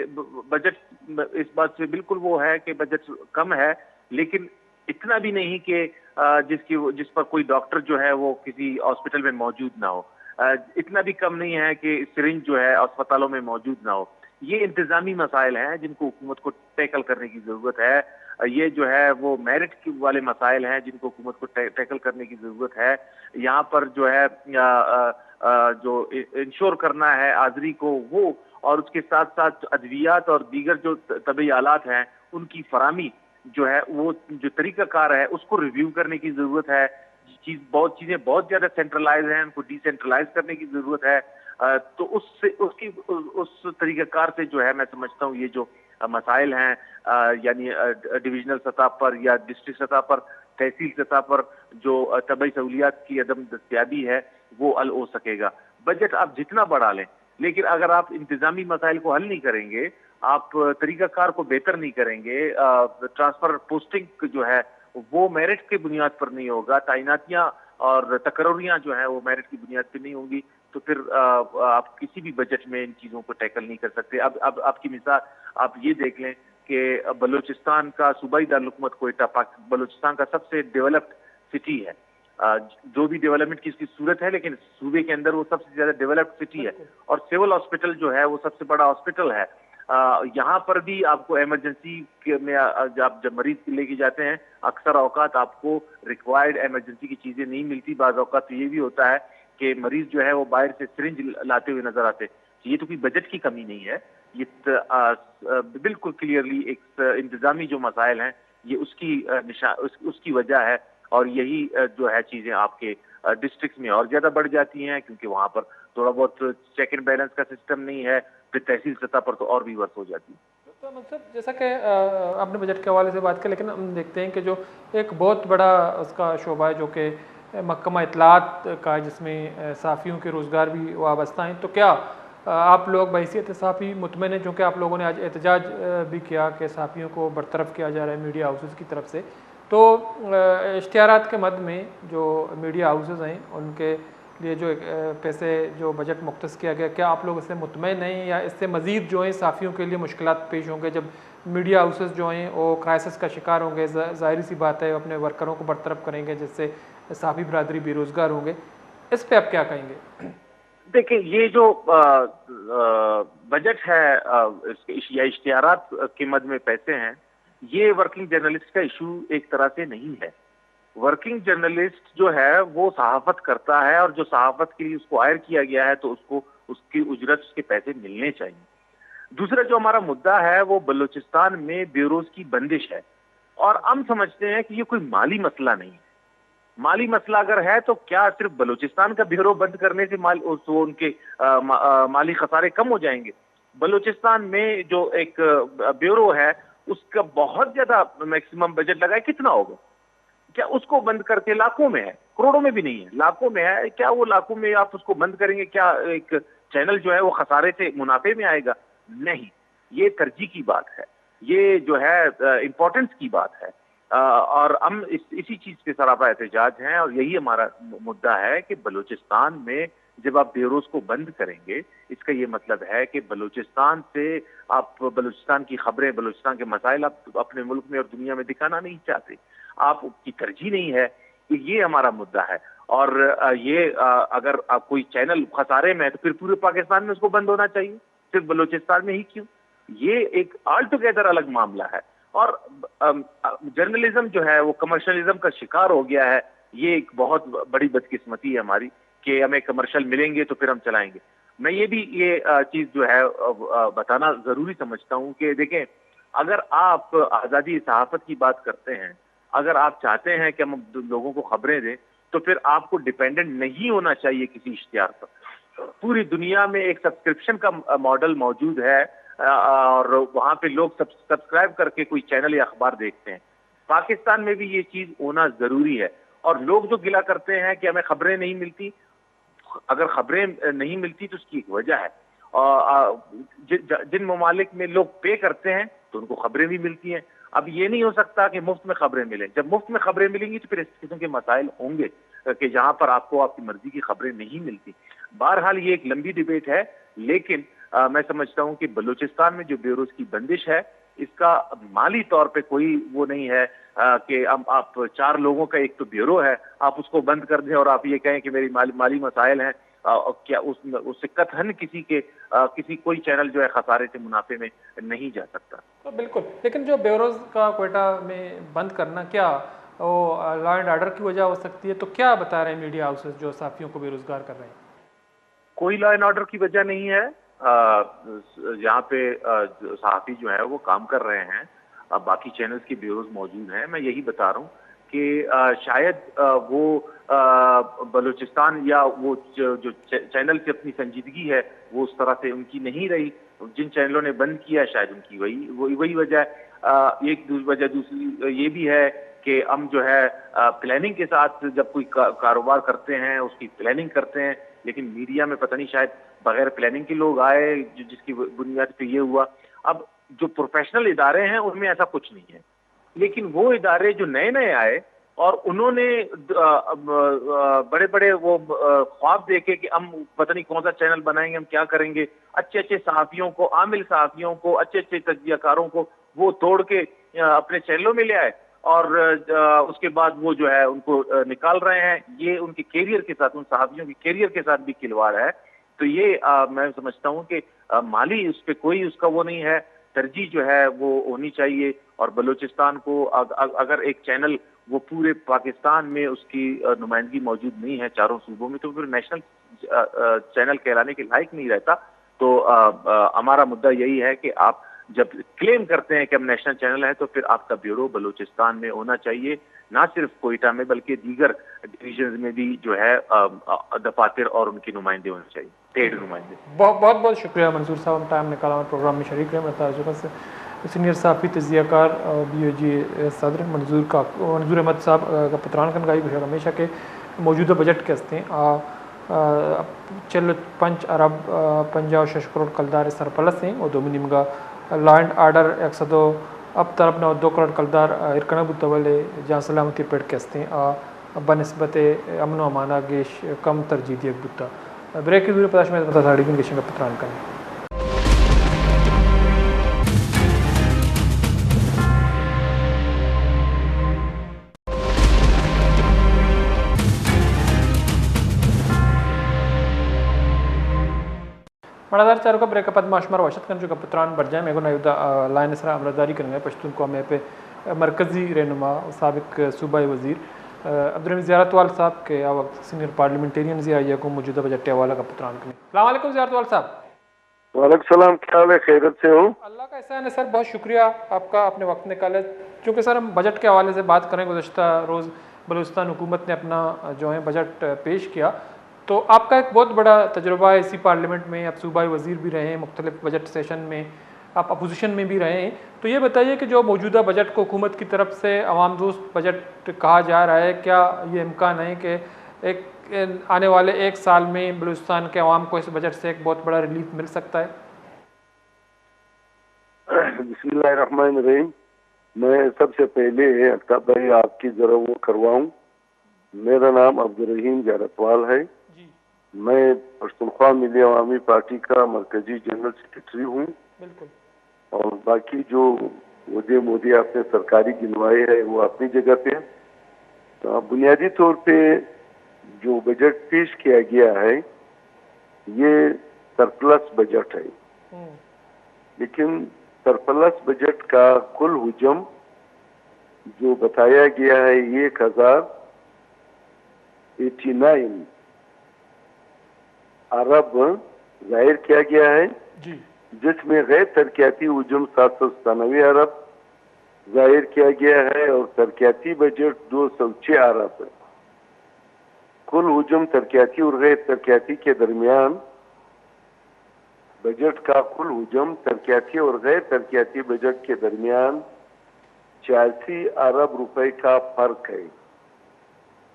اس بات سے بالکل وہ ہے کہ بجٹ کم ہے، لیکن اتنا بھی نہیں کہ جس پر کوئی ڈاکٹر جو ہے وہ کسی ہاسپٹل میں موجود نہ ہو، اتنا بھی کم نہیں ہے کہ سرنج جو ہے اسپتالوں میں موجود نہ ہو۔ یہ انتظامی مسائل ہیں جن کو حکومت کو ٹیکل کرنے کی ضرورت ہے۔ یہ جو ہے وہ میرٹ والے مسائل ہیں جن کو حکومت کو ٹیکل کرنے کی ضرورت ہے۔ یہاں پر جو ہے جو انشور کرنا ہے حاضری کو وہ، اور اس کے ساتھ ساتھ ادویات اور دیگر جو طبی آلات ہیں ان کی فراہمی جو ہے وہ جو طریقہ کار ہے اس کو ریویو کرنے کی ضرورت ہے۔ چیزیں بہت زیادہ سینٹرلائز ہیں، ان کو ڈی سینٹرلائز کرنے کی ضرورت ہے۔ تو اس طریقہ کار سے جو ہے میں سمجھتا ہوں یہ جو مسائل ہیں یعنی ڈویژنل سطح پر یا ڈسٹرکٹ سطح پر، تحصیل سطح پر جو طبی سہولیات کی عدم دستیابی ہے وہ حل ہو سکے گا۔ بجٹ آپ جتنا بڑھا لیں لیکن اگر آپ انتظامی مسائل کو حل نہیں کریں گے، آپ طریقہ کار کو بہتر نہیں کریں گے، ٹرانسفر پوسٹنگ جو ہے وہ میرٹ کی بنیاد پر نہیں ہوگا، تعیناتیاں اور تقرریاں جو ہیں وہ میرٹ کی بنیاد پہ نہیں ہوں گی، تو پھر آپ کسی بھی بجٹ میں ان چیزوں کو ٹیکل نہیں کر سکتے۔ اب آپ کی مثال آپ یہ دیکھ لیں کہ بلوچستان کا صوبائی دارالحکومت کوئٹہ بلوچستان کا سب سے ڈیولپڈ سٹی ہے، جو بھی ڈیولپمنٹ کی اس کی صورت ہے، لیکن صوبے کے اندر وہ سب سے زیادہ ڈیولپڈ سٹی ہے، اور سول ہاسپٹل جو ہے وہ سب سے بڑا ہاسپٹل ہے۔ یہاں پر بھی آپ کو ایمرجنسی میں جب مریض لے کے جاتے ہیں اکثر اوقات آپ کو ریکوائرڈ ایمرجنسی کی چیزیں نہیں ملتی، بعض اوقات یہ بھی ہوتا ہے کہ مریض جو ہے وہ باہر سے سرنج لاتے ہوئے نظر آتے۔ یہ تو کوئی بجٹ کی کمی نہیں ہے، یہ بالکل کلیئرلی ایک انتظامی جو مسائل ہیں یہ اس کی وجہ ہے، اور یہی جو ہے چیزیں آپ کے ڈسٹرکٹ میں اور زیادہ بڑھ جاتی ہیں، کیونکہ وہاں پر تھوڑا بہت چیک اینڈ بیلنس کا سسٹم نہیں ہے، پھر تحصیل سطح پر تو اور بھی ورس ہو جاتی ہے۔ تو مطلب جیسا کہ آپ نے بجٹ کے حوالے سے بات کی، لیکن ہم دیکھتے ہیں کہ جو ایک بہت بڑا اس کا شعبہ ہے جو کہ محکمہ اطلاعات کا ہے، جس میں صحافیوں کے روزگار بھی وابستہ ہیں، تو کیا آپ لوگ بحیثیت صحافی مطمئن ہیں؟ چونکہ آپ لوگوں نے آج احتجاج بھی کیا کہ صحافیوں کو برطرف کیا جا رہا ہے میڈیا ہاؤسز کی طرف سے، تو اشتہارات کے مد میں جو میڈیا ہاؤسز ہیں ان کے لیے جو پیسے جو بجٹ مختص کیا گیا، کیا آپ لوگ اس سے مطمئن ہیں، یا اس سے مزید جو ہیں صحافیوں کے لیے مشکلات پیش ہوں گے جب میڈیا ہاؤسز جو ہیں وہ کرائسس کا شکار ہوں گے؟ ظاہری سی بات ہے اپنے ورکروں کو برطرف کریں گے، جس سے صحافی برادری بے روزگار ہوں گے، اس پہ آپ کیا کہیں گے؟ دیکھیں، یہ جو بجٹ ہے یا اشتہارات کے مد میں پیسے ہیں، یہ ورکنگ جرنلسٹ کا ایشو ایک طرح سے نہیں ہے۔ ورکنگ جرنلسٹ جو ہے وہ صحافت کرتا ہے، اور جو صحافت کے لیے اس کو ہائر کیا گیا ہے تو اس کو اس کی اجرت، اس کے پیسے ملنے چاہیے۔ دوسرا جو ہمارا مدعا ہے وہ بلوچستان میں بیوروز کی بندش ہے، اور ہم سمجھتے ہیں کہ یہ کوئی مالی مسئلہ نہیں ہے۔ مالی مسئلہ اگر ہے تو کیا صرف بلوچستان کا بیورو بند کرنے سے ان کے مالی خسارے کم ہو جائیں گے؟ بلوچستان میں جو ایک بیورو ہے اس کا بہت زیادہ میکسیمم بجٹ لگا ہے، کتنا ہوگا؟ کیا اس کو بند کر کے لاکھوں میں ہے، کروڑوں میں بھی نہیں ہے، لاکھوں میں ہے، کیا وہ لاکھوں میں آپ اس کو بند کریں گے؟ کیا ایک چینل جو ہے وہ خسارے سے منافع میں آئے گا؟ نہیں، یہ ترجیح کی بات ہے، یہ جو ہے امپورٹنس کی بات ہے، اور ہم اسی چیز کے سراپا احتجاج ہیں، اور یہی ہمارا مدعا ہے کہ بلوچستان میں جب آپ بیوروز کو بند کریں گے، اس کا یہ مطلب ہے کہ بلوچستان سے آپ بلوچستان کی خبریں، بلوچستان کے مسائل آپ اپنے ملک میں اور دنیا میں دکھانا نہیں چاہتے، آپ کی ترجیح نہیں ہے۔ یہ ہمارا مدعا ہے، اور یہ اگر کوئی چینل خسارے میں ہے تو پھر پورے پاکستان میں اس کو بند ہونا چاہیے، صرف بلوچستان میں ہی کیوں؟ یہ ایک آل ٹوگیدر الگ معاملہ ہے، اور جرنلزم جو ہے وہ کمرشلزم کا شکار ہو گیا ہے۔ یہ ایک بہت بڑی بدقسمتی ہے ہماری کہ ہمیں کمرشل ملیں گے تو پھر ہم چلائیں گے۔ میں یہ بھی چیز جو ہے بتانا ضروری سمجھتا ہوں کہ دیکھیں، اگر آپ آزادی صحافت کی بات کرتے ہیں، اگر آپ چاہتے ہیں کہ ہم لوگوں کو خبریں دیں، تو پھر آپ کو ڈیپینڈنٹ نہیں ہونا چاہیے کسی اشتہار پر۔ پوری دنیا میں ایک سبسکرپشن کا ماڈل موجود ہے، اور وہاں پہ لوگ سبسکرائب کر کے کوئی چینل یا اخبار دیکھتے ہیں۔ پاکستان میں بھی یہ چیز ہونا ضروری ہے، اور لوگ جو گلا کرتے ہیں کہ ہمیں خبریں نہیں ملتی، اگر خبریں نہیں ملتی تو اس کی ایک وجہ ہے، جن ممالک میں لوگ پے کرتے ہیں تو ان کو خبریں بھی ملتی ہیں۔ اب یہ نہیں ہو سکتا کہ مفت میں خبریں ملیں، جب مفت میں خبریں ملیں گی تو پھر اس قسم کے مسائل ہوں گے کہ جہاں پر آپ کو آپ کی مرضی کی خبریں نہیں ملتی۔ بہرحال یہ ایک لمبی ڈیبیٹ ہے، لیکن میں سمجھتا ہوں کہ بلوچستان میں جو بیوروز کی بندش ہے، اس کا مالی طور پہ کوئی وہ نہیں ہے کہ آپ 4 لوگوں کا ایک تو بیورو ہے، آپ اس کو بند کر دیں اور آپ یہ کہیں کہ میری مالی مسائل ہیں۔ کیا اس سے قطعاً کسی کوئی چینل جو ہے خسارے سے منافع میں نہیں جا سکتا۔ تو بالکل، لیکن جو بیوروز کا کوئٹہ میں بند کرنا، کیا وہ لا اینڈ آرڈر کی وجہ ہو سکتی ہے؟ تو کیا بتا رہے ہیں میڈیا ہاؤسز جو صحافیوں کو بے روزگار کر رہے ہیں؟ کوئی لا اینڈ آرڈر کی وجہ نہیں ہے، یہاں پہ صحافی جو ہے وہ کام کر رہے ہیں، باقی چینلز کی بیوروز موجود ہیں۔ میں یہی بتا رہا ہوں کہ شاید وہ بلوچستان یا وہ جو چینل کی اپنی سنجیدگی ہے وہ اس طرح سے ان کی نہیں رہی، جن چینلوں نے بند کیا شاید ان کی وہی وجہ ہے۔ ایک وجہ دوسری یہ بھی ہے کہ ہم جو ہے پلاننگ کے ساتھ جب کوئی کاروبار کرتے ہیں اس کی پلاننگ کرتے ہیں، لیکن میڈیا میں پتہ نہیں شاید بغیر پلاننگ کے لوگ آئے، جس کی بنیاد پہ یہ ہوا۔ اب جو پروفیشنل ادارے ہیں ان میں ایسا کچھ نہیں ہے، لیکن وہ ادارے جو نئے آئے اور انہوں نے بڑے بڑے وہ خواب دیکھے کہ ہم پتہ نہیں کون سا چینل بنائیں گے، ہم کیا کریں گے، اچھے صحافیوں کو، عامل صحافیوں کو، اچھے تجزیہ کاروں کو وہ توڑ کے اپنے چینلوں میں لے آئے، اور اس کے بعد وہ جو ہے ان کو نکال رہے ہیں۔ یہ ان کے کیریئر کے ساتھ، ان صحافیوں کے کیریئر کے ساتھ بھی کھلواڑ ہے۔ تو یہ میں سمجھتا ہوں کہ مالی اس پہ کوئی اس کا وہ نہیں ہے، ترجیح جو ہے وہ ہونی چاہیے، اور بلوچستان کو اگر ایک چینل وہ پورے پاکستان میں اس کی نمائندگی موجود نہیں ہے 4 صوبوں میں، تو پھر نیشنل چینل کہلانے کے لائق نہیں رہتا۔ تو ہمارا مدعا یہی ہے کہ آپ جب کلیم کرتے ہیں کہ ہم نیشنل چینل ہے تو پھر آپ کا بیورو بلوچستان میں ہونا چاہیے، نہ صرف کوئٹہ میں بلکہ دیگر ڈویژنز میں بھی جو ہے دفاتر اور ان کی نمائندے ہونے چاہیے، پیڈ نمائندے۔ بہت بہت شکریہ منظور صاحب، ہم ٹائم نکالا ہمارے پروگرام میں شریک رہے۔ میں تجربہ سے سینئر صحافی تجزیہ کار BOG صدر منظور احمد صاحب کا پتران کنگائی گوشہ ہمیشہ کے موجودہ بجٹ کے ہستے ہیں 45 ارب 56 کروڑ کلدار سرپلس ہیں اور دومی نمگا لا اینڈ آرڈر 100 اب طرف نہ 2 کروڑ کلدار ارکنا بتولے جہاں سلامتی پیڑ کے ہستے ہیں بنسبت امن و امانہ گیش کم ترجیح دیک بتا بریک کی دوری پتاش میں بتا ساڑی گن گیشن کا پتران کریں۔ مردار چاروں کا بریک اپ معاشمر واشد کن جو کا پتران بڑھ جائیں میگو نایودہ لائن اسرا امرداری کریں پشتون قوم پہ مرکزی رہنما سابق صوبائی وزیر عبدالرحیم زیارت وال صاحب کے وقت سینئر پارلیمنٹیرین ضیاء کو موجودہ بجٹ حوالہ کا پتران کریں۔ السلام علیکم زیارت وال صاحب۔ وعلیکم السلام، کیا حال ہے؟ خیریت سے ہوں؟ اللہ کا احسان ہے سر، بہت شکریہ آپ کا اپنے وقت نکالے۔ چونکہ سر ہم بجٹ کے حوالے سے بات کریں، گزشتہ روز بلوچستان حکومت نے اپنا جو ہے بجٹ پیش کیا، تو آپ کا ایک بہت بڑا تجربہ ہے اسی پارلیمنٹ میں، آپ صوبائی وزیر بھی رہے ہیں، مختلف بجٹ سیشن میں آپ اپوزیشن میں بھی رہے ہیں، تو یہ بتائیے کہ جو موجودہ بجٹ کو حکومت کی طرف سے عوام دوست بجٹ کہا جا رہا ہے، کیا یہ امکان ہے کہ ایک آنے والے 1 سال میں بلوچستان کے عوام کو اس بجٹ سے ایک بہت بڑا ریلیف مل سکتا ہے؟ بسم اللہ الرحمن الرحیم۔ میں سب سے پہلے اختاب بھائی آپ کی ذرا وہ کرواؤں، میرا نام عبدالرحیم زیارتوال ہے، میں پشتونخوا ملی عوامی پارٹی کا مرکزی جنرل سیکرٹری ہوں، اور باقی جو مودی آپ نے سرکاری گنوائے ہے وہ اپنی جگہ پہ۔ بنیادی طور پہ جو بجٹ پیش کیا گیا ہے یہ سرپلس بجٹ ہے، لیکن سرپلس بجٹ کا کل حجم جو بتایا گیا ہے 1089 ارب ظاہر کیا گیا ہے، جس میں غیر ترقیاتی حجم 797 ارب ظاہر کیا گیا ہے اور ترقیاتی بجٹ 206 ارب ہے۔ کل حجم ترقیاتی اور غیر ترقیاتی کے درمیان بجٹ کا کل حجم ترقیاتی اور غیر ترقیاتی بجٹ کے درمیان 86 ارب روپے کا فرق ہے۔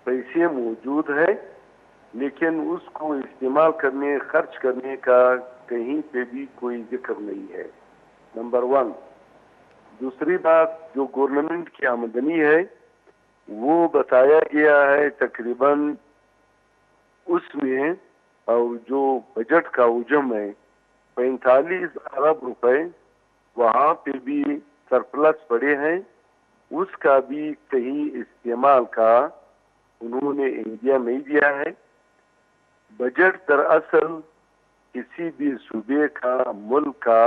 پیسے موجود ہے لیکن اس کو استعمال کرنے خرچ کرنے کا کہیں پہ بھی کوئی ذکر نہیں ہے، نمبر 1۔ دوسری بات، جو گورنمنٹ کی آمدنی ہے وہ بتایا گیا ہے تقریباً اس میں، اور جو بجٹ کا حجم ہے 45 ارب روپے، وہاں پہ بھی سرپلس پڑے ہیں، اس کا بھی کہیں استعمال کا انہوں نے انڈیا نہیں دیا ہے۔ بجٹ دراصل کسی بھی صوبے کا، ملک کا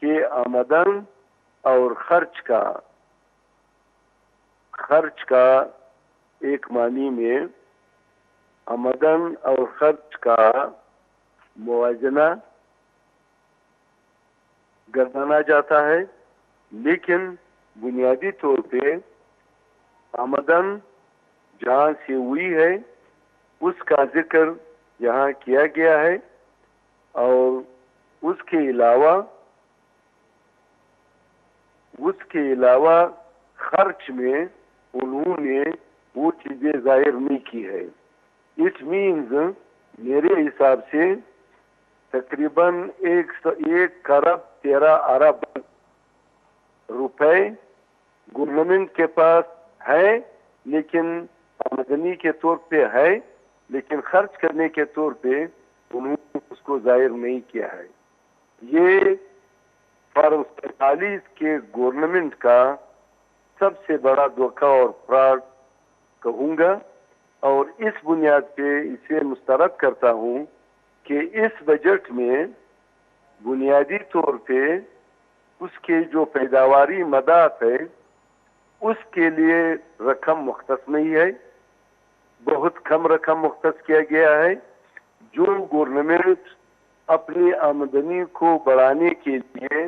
کہ آمدن اور خرچ کا ایک معنی میں آمدن اور خرچ کا موازنہ گردانا جاتا ہے، لیکن بنیادی طور پہ آمدن جہاں سے ہوئی ہے اس کا ذکر یہاں کیا گیا ہے، اور اس کے علاوہ خرچ میں انہوں نے وہ چیزیں ظاہر نہیں کی ہے۔ اٹ مینز میرے حساب سے تقریباً 1 ارب 13 ارب روپے گورنمنٹ کے پاس ہے، لیکن آمدنی کے طور پہ ہے، لیکن خرچ کرنے کے طور پہ انہوں نے اس کو ظاہر نہیں کیا ہے۔ یہ 1947 کے گورنمنٹ کا سب سے بڑا دھوکہ اور فراڈ کہوں گا، اور اس بنیاد پہ اسے مسترد کرتا ہوں کہ اس بجٹ میں بنیادی طور پہ اس کے جو پیداواری مدات ہے اس کے لیے رقم مختص نہیں ہے، بہت کم رقم مختص کیا گیا ہے۔ جو گورنمنٹ اپنی آمدنی کو بڑھانے کے لیے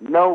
9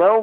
9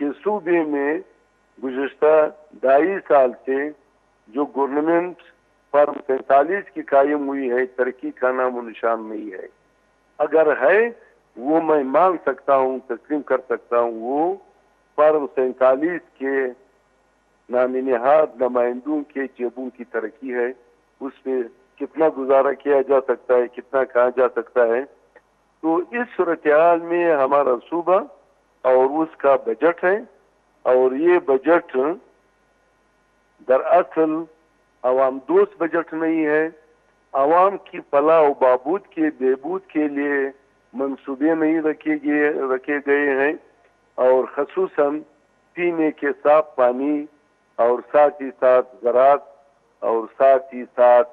کہ صوبے میں گزشتہ 2.5 سال سے جو گورنمنٹ فارم 45 کی قائم ہوئی ہے ترقی کا نام و نشان نہیں ہے. اگر ہے وہ میں مان سکتا ہوں, تسلیم کر سکتا ہوں, وہ فارم 47 کے نام نہاد نمائندوں کے جیبوں کی ترقی ہے. اس پہ کتنا گزارا کیا جا سکتا ہے, کتنا کہا جا سکتا ہے. تو اس صورتحال میں ہمارا صوبہ اور اس کا بجٹ ہے, اور یہ بجٹ دراصل عوام دوست بجٹ نہیں ہے. عوام کی فلاح و بہبود کے بہبود کے لیے منصوبے نہیں رکھے گئے ہیں, اور خصوصاً پینے کے صاف پانی اور ساتھ ہی ساتھ زراعت اور ساتھ ہی ساتھ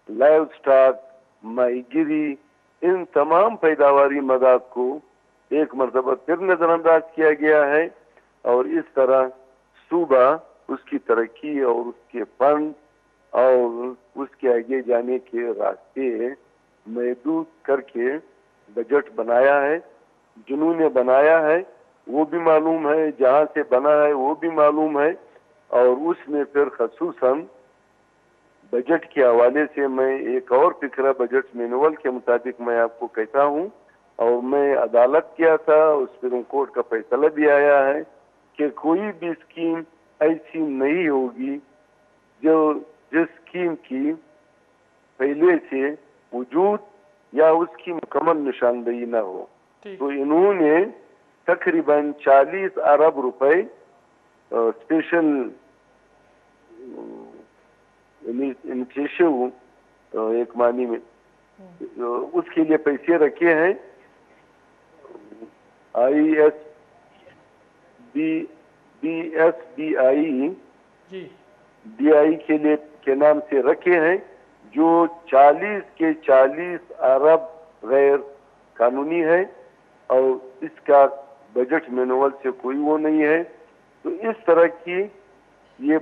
لائیو سٹاک, ماہی گیری, ان تمام پیداواری مداد کو ایک مرتبہ پھر نظر انداز کیا گیا ہے. اور اس طرح صوبہ اس کی ترقی اور اس کے فنڈ اور اس کے آگے جانے کے راستے محدود کر کے بجٹ بنایا ہے. جنہوں نے بنایا ہے وہ بھی معلوم ہے, جہاں سے بنا ہے وہ بھی معلوم ہے. اور اس میں پھر خصوصاً بجٹ کے حوالے سے میں ایک اور فکرہ بجٹ مینول کے مطابق میں آپ کو کہتا ہوں, اور میں عدالت کیا تھا, اس سپریم کورٹ کا فیصلہ بھی آیا ہے کہ کوئی بھی اسکیم ایسی نہیں ہوگی جس اسکیم کی پہلے سے وجود یا اس کی مکمل نشاندہی نہ ہو. تو انہوں نے تقریباً 40 ارب روپے اسپیشل انیشیٹو ایک معنی میں اس کے لیے پیسے رکھے ہیں. BSBI کے لیے کے نام سے رکھے ہیں, جو 40 کے 40 ارب غیر قانونی ہے, اور اس کا بجٹ مینول سے کوئی وہ نہیں ہے. تو اس طرح کی یہ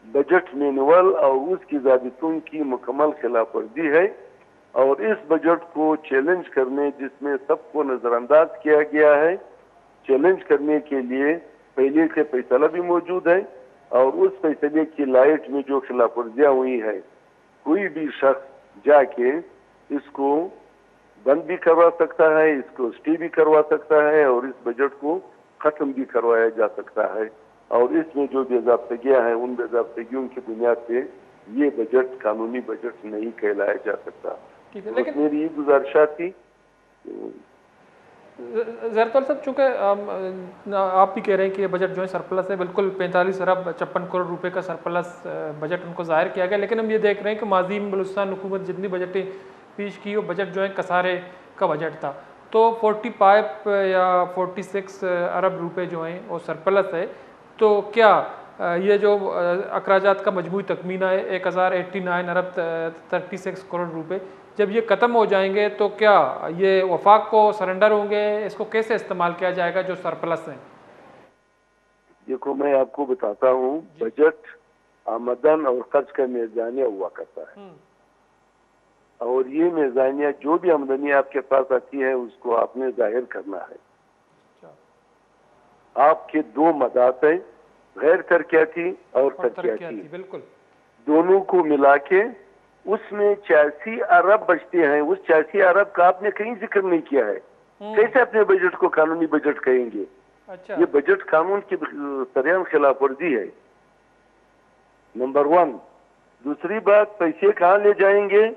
بجٹ مینول اور اس کی ضابطوں کی مکمل خلاف ورزی ہے. اور اس بجٹ کو چیلنج کرنے, جس میں سب کو نظر انداز کیا گیا ہے, چیلنج کرنے کے لیے پہلے سے فیصلہ بھی موجود ہے, اور اس فیصلے کی لائٹ میں جو خلاف ورزیاں ہوئی ہیں, کوئی بھی شخص جا کے اس کو بند بھی کروا سکتا ہے, اس کو اسٹے بھی کروا سکتا ہے, اور اس بجٹ کو ختم بھی کروایا جا سکتا ہے. اور اس میں جو بے ضابطگیاں ہیں, ان بے ضابطگیوں کی بنیاد پہ یہ بجٹ قانونی بجٹ نہیں کہلایا جا سکتا. لیکن میری یہ گزارشات تھی. زیرتول صاحب, چونکہ آپ بھی کہہ رہے ہیں کہ یہ بجٹ جو ہے سرپلس ہے, بالکل 45 ارب 56 کروڑ روپے کا سرپلس بجٹ ان کو ظاہر کیا گیا, لیکن ہم یہ دیکھ رہے ہیں کہ ماضی میں بلوچستان حکومت جتنی بجٹیں پیش کی, وہ بجٹ جو ہے کسارے کا بجٹ تھا. تو 45 یا 46 ارب روپے جو ہیں وہ سرپلس ہے. تو کیا یہ جو اخراجات کا مجموعی تخمینہ ہے 1089 ارب 36 کروڑ روپے, جب یہ ختم ہو جائیں گے تو کیا یہ وفاق کو سرنڈر ہوں گے؟ اس کو کیسے استعمال کیا جائے گا جو سرپلس ہیں؟ دیکھو میں آپ کو بتاتا ہوں, بجٹ آمدن اور خرچ کا میزانیہ ہوا کرتا ہے, اور یہ میزانیہ جو بھی آمدنی آپ کے پاس آتی ہے اس کو آپ نے ظاہر کرنا ہے. آپ کے 2 مدات ہیں, غیر ترقیاتی اور ترقیاتی, بالکل دونوں کو ملا کے اس میں 86 ارب بچتے ہیں. اس 86 ارب کا آپ نے کہیں ذکر نہیں کیا ہے. کیسے اپنے بجٹ کو قانونی بجٹ کہیں گے؟ یہ بجٹ قانون کی سریعان خلاف ورزی ہے, نمبر 1. دوسری بات, پیسے کہاں لے جائیں گے؟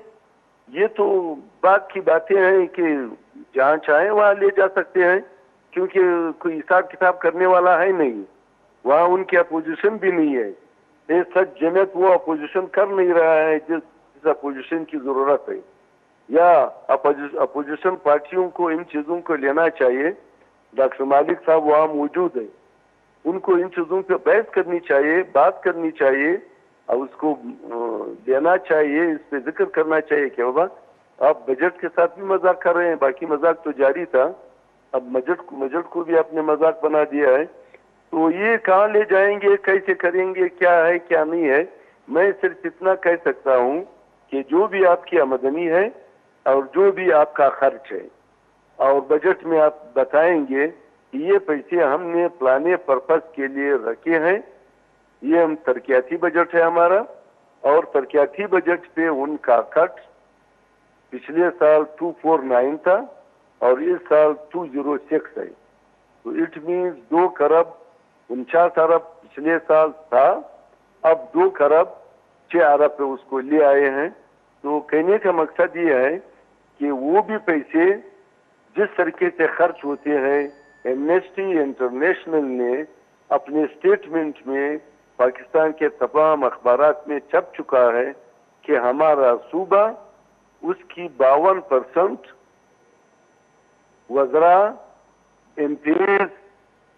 یہ تو بات کی باتیں ہیں کہ جہاں چاہیں وہاں لے جا سکتے ہیں, کیونکہ کوئی حساب کتاب کرنے والا ہے نہیں, وہاں ان کی اپوزیشن بھی نہیں ہے. سچ جمعیت وہ اپوزیشن کر نہیں رہا ہے جس اپوزیشن کی ضرورت ہے, یا اپوزیشن پارٹیوں کو ان چیزوں کو لینا چاہیے. ڈاکٹر مالک صاحب وہاں موجود ہیں, ان کو ان چیزوں پہ بحث کرنی چاہیے, بات کرنی چاہیے, اور اس کو لینا چاہیے, اس پہ ذکر کرنا چاہیے کہ بابا آپ بجٹ کے ساتھ بھی مذاق کر رہے ہیں, باقی مذاق تو جاری تھا, اب بجٹ کو بھی آپ نے مذاق بنا دیا ہے. تو یہ کہاں لے جائیں گے, کیسے کریں گے, کیا ہے کیا نہیں ہے؟ میں صرف اتنا کہہ سکتا ہوں کہ جو بھی آپ کی آمدنی ہے اور جو بھی آپ کا خرچ ہے, اور بجٹ میں آپ بتائیں گے یہ پیسے ہم نے پلانے پرپز کے لیے رکھے ہیں. یہ ہم ترقیاتی بجٹ ہے ہمارا, اور ترقیاتی بجٹ پہ ان کا کٹ پچھلے سال 249 تھا اور اس سال 206 ہے. تو اٹ مینس 2 کروڑ 49 ارب پچھلے سال تھا, اب 2 کروڑ 6 ارب پہ اس کو لے آئے ہیں. تو کہنے کا مقصد یہ ہے کہ وہ بھی پیسے جس طریقے سے خرچ ہوتے ہیں, ایمنسٹی انٹرنیشنل نے اپنے اسٹیٹمنٹ میں پاکستان کے تمام اخبارات میں چھپ چکا ہے کہ ہمارا صوبہ اس کی 52% وزراء ایم پیز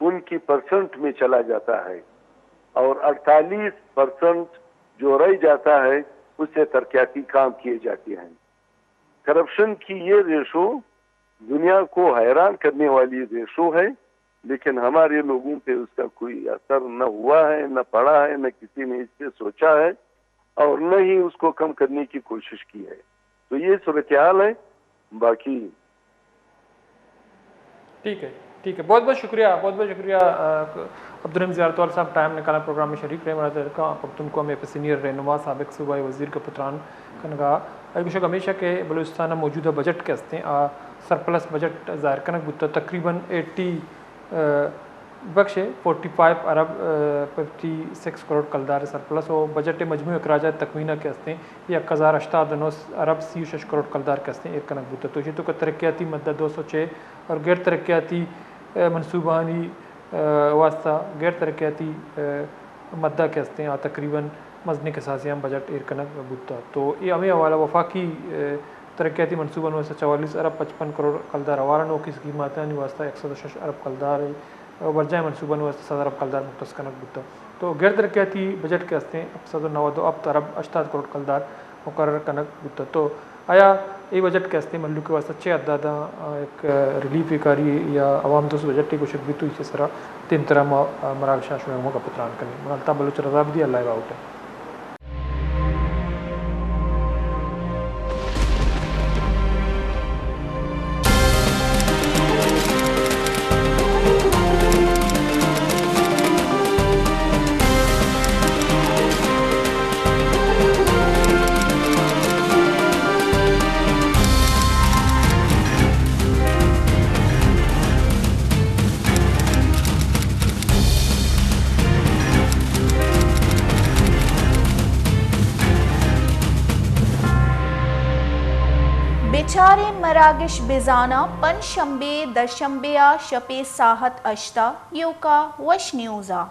ان کی پرسنٹ میں چلا جاتا ہے, اور 48% جو رہ جاتا ہے اس سے ترقیاتی کام کیے جاتے ہیں. کرپشن کی یہ ریشو دنیا کو حیران کرنے والی ریشو ہے, لیکن ہمارے لوگوں پہ اس کا کوئی اثر نہ ہوا ہے, نہ پڑا ہے, نہ کسی نے اس پہ سوچا ہے, اور نہ ہی اس کو کم کرنے کی کوشش کی ہے. تو یہ صورتحال ہے. باقی ٹھیک ہے, ٹھیک ہے, بہت بہت شکریہ, بہت بہت شکریہ عبدالرحیم زیارتوال صاحب ٹائم نکالا پروگرام میں شریک رہے. مراد کا پختونخوا میں سینئر رہنما سابق صوبائی وزیر کا پتران کنگا ایک ہمیشہ کے بلوچستان موجودہ بجٹ کے ہستے سرپلس بجٹ ظاہر کنک بتا تقریباً 80 بخش 45 ارب 56 کروڑ کلدار سرپلس اور بجٹ مجموعی اخراجات تخمینہ کے ہستے 1089 ارب 36 کروڑ کلدار کے ہستے ایک کنک بتا. تو یہ تو ترقیاتی مدد 206 اور غیر ترقیاتی منصوبانی واسطہ غیر ترقیاتی مدہ کے ہستے تقریباً مزنی کے سازیاں بجٹ ایر کنک بتا. تو یہ ہمیں حوالہ وفاقی ترقیاتی منصوبہ واسطہ 44 ارب 55 کروڑ کلدار اوارن کی سکیمات واسطہ 106 ارب کلدار ورجائے منصوبہ واسطہ 7 ارب کلدار مختص کنک بتا. تو غیر ترقیاتی بجٹ کے ہستے 192 ارب 68 کروڑ کلدار مقرر کنک بتا. تو آیا یہ بجٹ کے ہستے ملک کے واسطہ 6 عددہ ایک ریلیف کاری یا عوام دوست بجٹ کو شک بھی تو اسی طرح 3 طرح مرال شاہ شعیموں کا پتران کریں. مرالتا بلوچ رضا بدی اللہ باؤٹ ہے. بیچارے مراگش بزانا پن شنبے درشنبیا شپے ساحت اشتا یوکا وش نیوزا.